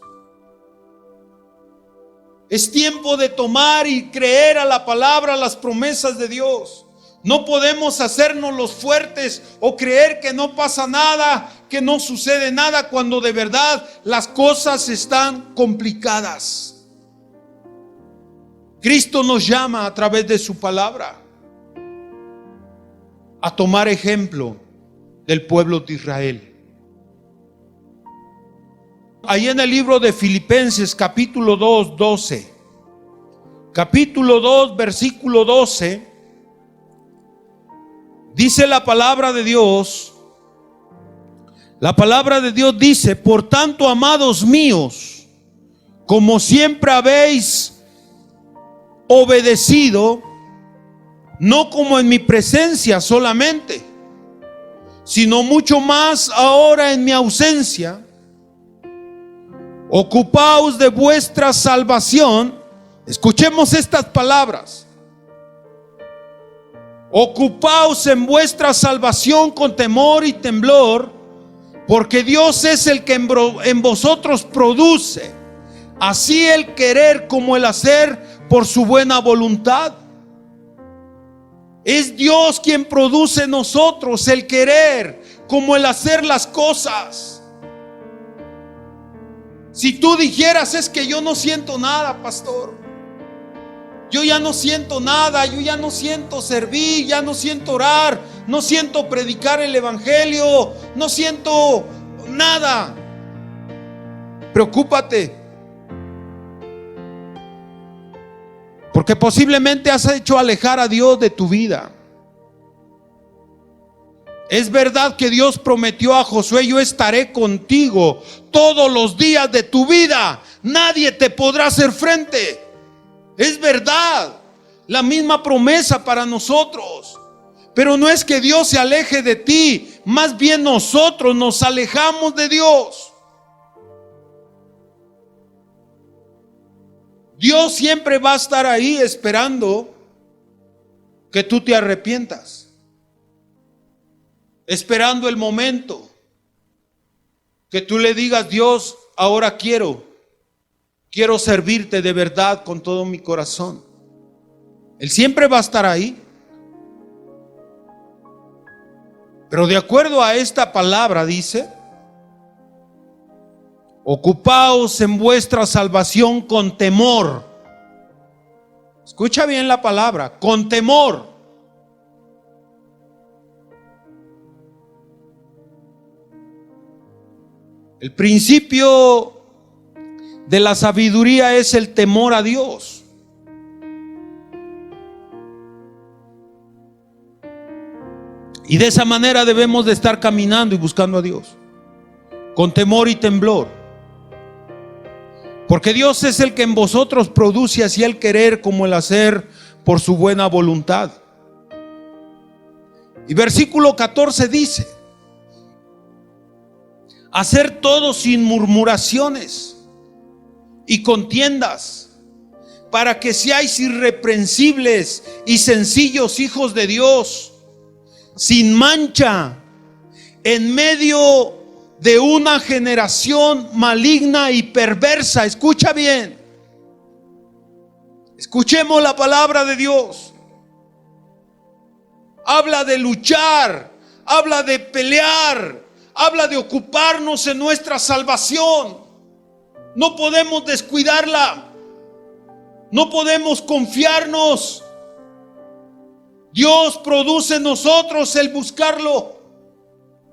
Es tiempo de tomar y creer a la palabra, a las promesas de Dios. No podemos hacernos los fuertes o creer que no pasa nada, que no sucede nada, cuando de verdad las cosas están complicadas. Cristo nos llama a través de su palabra a tomar ejemplo del pueblo de Israel. Ahí en el libro de Filipenses capítulo 2, 12. Capítulo 2, versículo 12. Dice la palabra de Dios. La palabra de Dios dice: por tanto, amados míos, como siempre habéis obedecido, no como en mi presencia solamente, sino mucho más ahora en mi ausencia, ocupaos de vuestra salvación. Escuchemos estas palabras: ocupaos en vuestra salvación con temor y temblor, porque Dios es el que en vosotros produce así el querer como el hacer por su buena voluntad. Es Dios quien produce en nosotros el querer como el hacer las cosas. Si tú dijeras: es que yo no siento nada, pastor, yo ya no siento nada, yo ya no siento servir, ya no siento orar, no siento predicar el evangelio, no siento nada. Preocúpate, porque posiblemente has hecho alejar a Dios de tu vida. Es verdad que Dios prometió a Josué: yo estaré contigo todos los días de tu vida, nadie te podrá hacer frente. Es verdad, la misma promesa para nosotros. Pero no es que Dios se aleje de ti, más bien nosotros nos alejamos de Dios. Dios siempre va a estar ahí esperando que tú te arrepientas, esperando el momento que tú le digas: Dios, ahora quiero servirte de verdad con todo mi corazón. Él siempre va a estar ahí. Pero de acuerdo a esta palabra dice: ocupaos en vuestra salvación con temor. Escucha bien la palabra: con temor. El principio de la sabiduría es el temor a Dios. Y de esa manera debemos de estar caminando y buscando a Dios, con temor y temblor. Porque Dios es el que en vosotros produce así el querer como el hacer por su buena voluntad. Y versículo 14 dice: hacer todo sin murmuraciones y contiendas, para que seáis irreprensibles y sencillos hijos de Dios, sin mancha, en medio de una generación maligna y perversa. Escucha bien, escuchemos la palabra de Dios. Habla de luchar, habla de pelear, habla de ocuparnos en nuestra salvación. No podemos descuidarla, no podemos confiarnos. Dios produce en nosotros el buscarlo,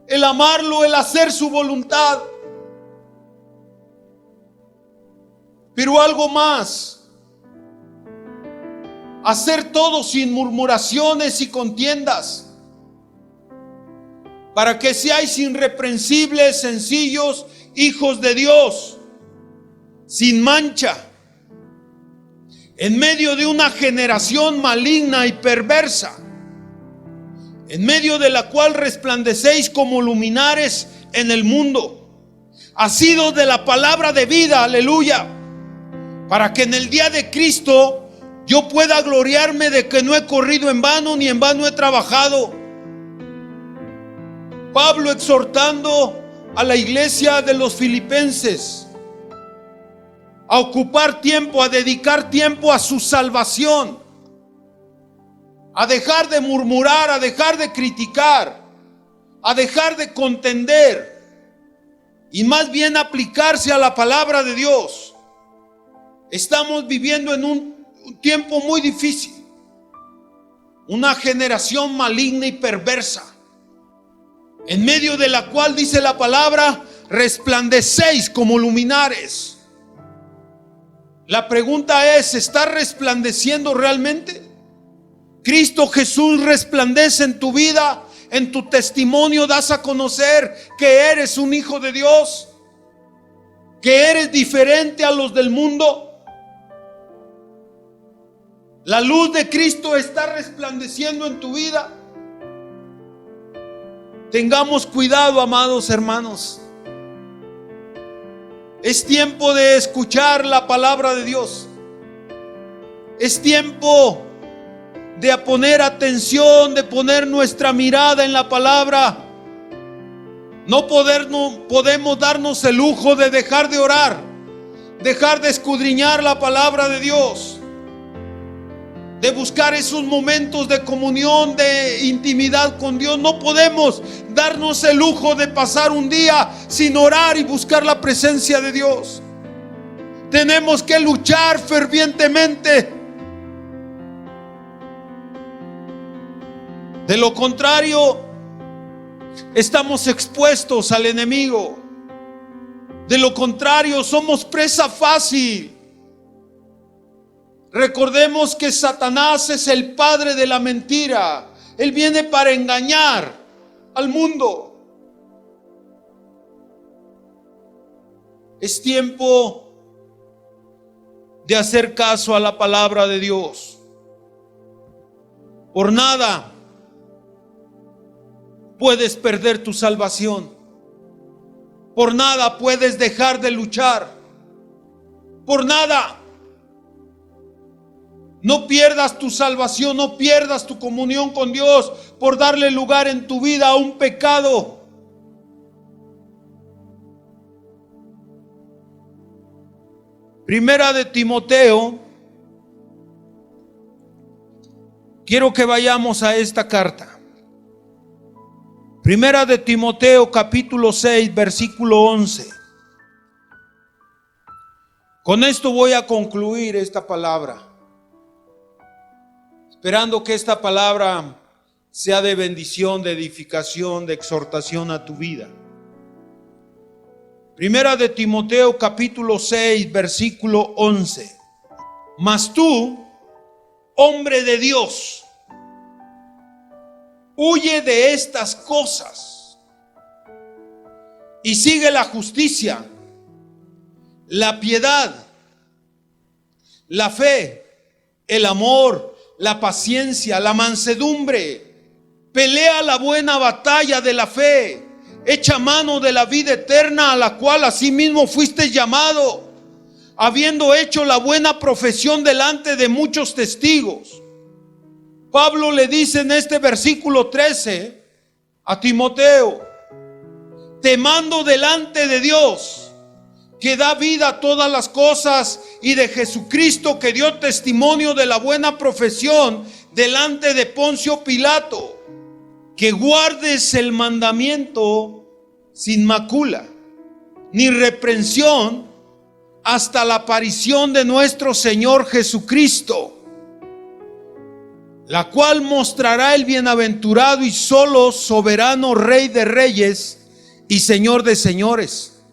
el amarlo, el hacer su voluntad. Pero algo más: hacer todo sin murmuraciones y contiendas, para que seáis irreprensibles, sencillos, hijos de Dios, sin mancha, en medio de una generación maligna y perversa, en medio de la cual resplandecéis como luminares en el mundo, asidos de la palabra de vida, aleluya, para que en el día de Cristo yo pueda gloriarme de que no he corrido en vano, ni en vano he trabajado. Pablo exhortando a la iglesia de los filipenses a ocupar tiempo, a dedicar tiempo a su salvación, a dejar de murmurar, a dejar de criticar, a dejar de contender y más bien aplicarse a la palabra de Dios. Estamos viviendo en un tiempo muy difícil, una generación maligna y perversa, en medio de la cual dice la palabra: resplandecéis como luminares. La pregunta es: ¿está resplandeciendo realmente? Cristo Jesús resplandece en tu vida, en tu testimonio das a conocer que eres un hijo de Dios, que eres diferente a los del mundo. La luz de Cristo está resplandeciendo en tu vida. Tengamos cuidado, amados hermanos. Es tiempo de escuchar la palabra de Dios. Es tiempo de poner atención, de poner nuestra mirada en la palabra. No podemos darnos el lujo de dejar de orar, dejar de escudriñar la palabra de Dios, de buscar esos momentos de comunión, de intimidad con Dios. No podemos darnos el lujo de pasar un día sin orar y buscar la presencia de Dios. Tenemos que luchar fervientemente. De lo contrario, estamos expuestos al enemigo. De lo contrario, somos presa fácil. Recordemos que Satanás es el padre de la mentira. Él viene para engañar al mundo. Es tiempo de hacer caso a la palabra de Dios. Por nada puedes perder tu salvación. Por nada puedes dejar de luchar. Por nada. No pierdas tu salvación, no pierdas tu comunión con Dios por darle lugar en tu vida a un pecado. Primera de Timoteo. Quiero que vayamos a esta carta. Primera de Timoteo, capítulo 6, versículo 11. Con esto voy a concluir esta palabra, esperando que esta palabra sea de bendición, de edificación, de exhortación a tu vida. Primera de Timoteo, capítulo 6, versículo 11. Mas tú, hombre de Dios, huye de estas cosas y sigue la justicia, la piedad, la fe, el amor, la paciencia, la mansedumbre. Pelea la buena batalla de la fe. Echa mano de la vida eterna, a la cual asimismo fuiste llamado, habiendo hecho la buena profesión delante de muchos testigos. Pablo le dice en este versículo 13 a Timoteo: te mando delante de Dios, que da vida a todas las cosas, y de Jesucristo, que dio testimonio de la buena profesión delante de Poncio Pilato, que guardes el mandamiento sin macula ni reprensión hasta la aparición de nuestro Señor Jesucristo, la cual mostrará el bienaventurado y solo soberano Rey de reyes y Señor de señores,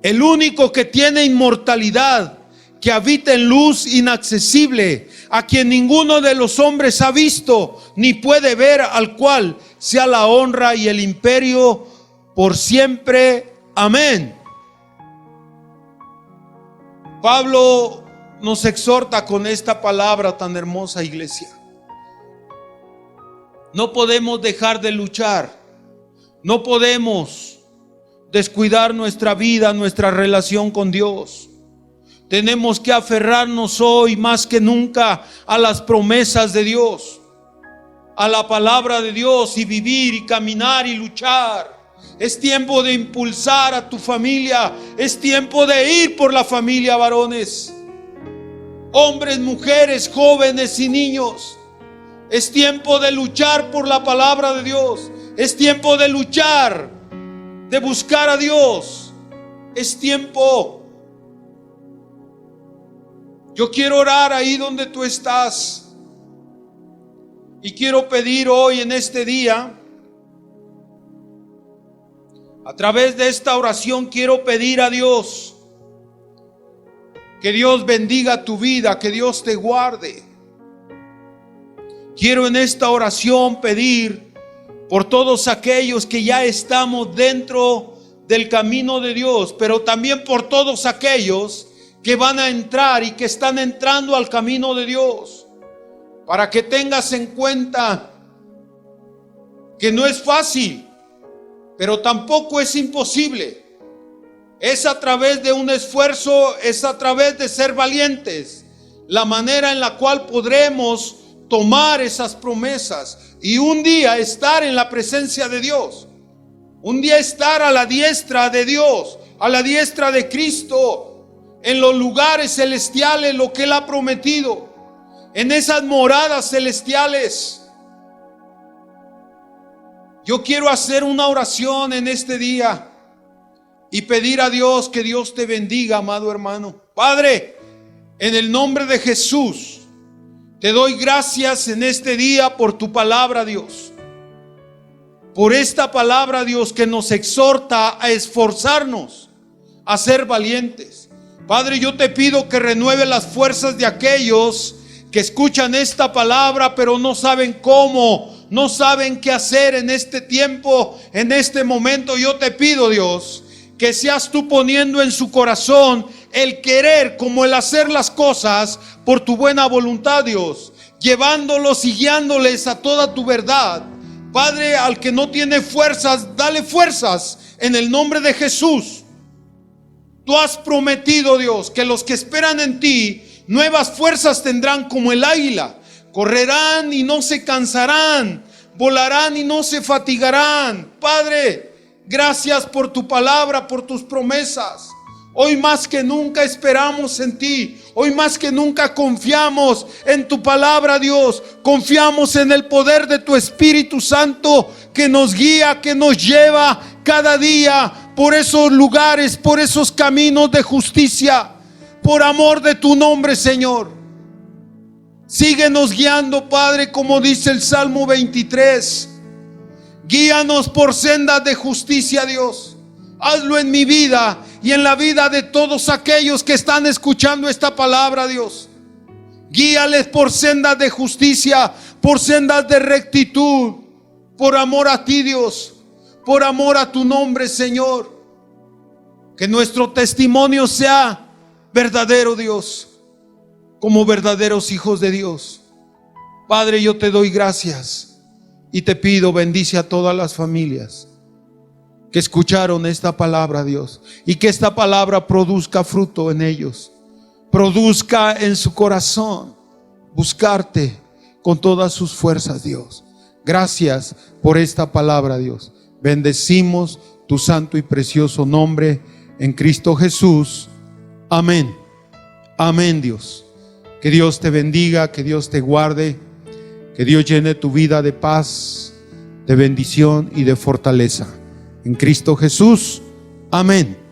el único que tiene inmortalidad, que habita en luz inaccesible, a quien ninguno de los hombres ha visto ni puede ver, al cual sea la honra y el imperio por siempre. Amén. Pablo nos exhorta con esta palabra tan hermosa, iglesia. No podemos dejar de luchar. No podemos descuidar nuestra vida, nuestra relación con Dios. Tenemos que aferrarnos hoy más que nunca a las promesas de Dios, a la palabra de Dios, y vivir y caminar y luchar. Es tiempo de impulsar a tu familia. Es tiempo de ir por la familia, varones, hombres, mujeres, jóvenes y niños. Es tiempo de luchar por la palabra de Dios. Es tiempo de luchar, de buscar a Dios. Es tiempo. Yo quiero orar ahí donde tú estás, y quiero pedir hoy, en este día, a través de esta oración, quiero pedir a Dios que Dios bendiga tu vida, que Dios te guarde, Quiero en esta oración pedir por todos aquellos que ya estamos dentro del camino de Dios, pero también por todos aquellos que van a entrar y que están entrando al camino de Dios, para que tengas en cuenta que no es fácil, pero tampoco es imposible. Es a través de un esfuerzo, es a través de ser valientes, la manera en la cual podremos tomar esas promesas y un día estar en la presencia de Dios, un día estar a la diestra de Dios, a la diestra de Cristo, en los lugares celestiales, lo que Él ha prometido, en esas moradas celestiales. Yo quiero hacer una oración en este día y pedir a Dios que Dios te bendiga, amado hermano. Padre, en el nombre de Jesús, te doy gracias en este día por tu palabra, Dios. Por esta palabra, Dios, que nos exhorta a esforzarnos, a ser valientes. Padre, yo te pido que renueve las fuerzas de aquellos que escuchan esta palabra, pero no saben cómo, no saben qué hacer en este tiempo, en este momento. Yo te pido, Dios, que seas tú poniendo en su corazón el querer como el hacer las cosas por tu buena voluntad, Dios, llevándolos y guiándoles a toda tu verdad. Padre, al que no tiene fuerzas, dale fuerzas en el nombre de Jesús. Tú has prometido, Dios, que los que esperan en ti nuevas fuerzas tendrán como el águila. Correrán y no se cansarán, volarán y no se fatigarán. Padre, gracias por tu palabra, por tus promesas. Hoy más que nunca esperamos en ti. Hoy más que nunca confiamos en tu palabra, Dios. Confiamos en el poder de tu Espíritu Santo que nos guía, que nos lleva cada día por esos lugares, por esos caminos de justicia. Por amor de tu nombre, Señor. Síguenos guiando, Padre, como dice el Salmo 23. Guíanos por sendas de justicia, Dios. Hazlo en mi vida y en la vida de todos aquellos que están escuchando esta palabra, Dios. Guíales por sendas de justicia, por sendas de rectitud, por amor a ti, Dios, por amor a tu nombre, Señor. Que nuestro testimonio sea verdadero, Dios, como verdaderos hijos de Dios. Padre, yo te doy gracias y te pido, bendice a todas las familias que escucharon esta palabra, Dios, y que esta palabra produzca fruto en ellos, produzca en su corazón buscarte con todas sus fuerzas, Dios. Gracias por esta palabra, Dios. Bendecimos tu santo y precioso nombre en Cristo Jesús. Amén. Amén, Dios. Que Dios te bendiga, que Dios te guarde, que Dios llene tu vida de paz, de bendición y de fortaleza. En Cristo Jesús. Amén.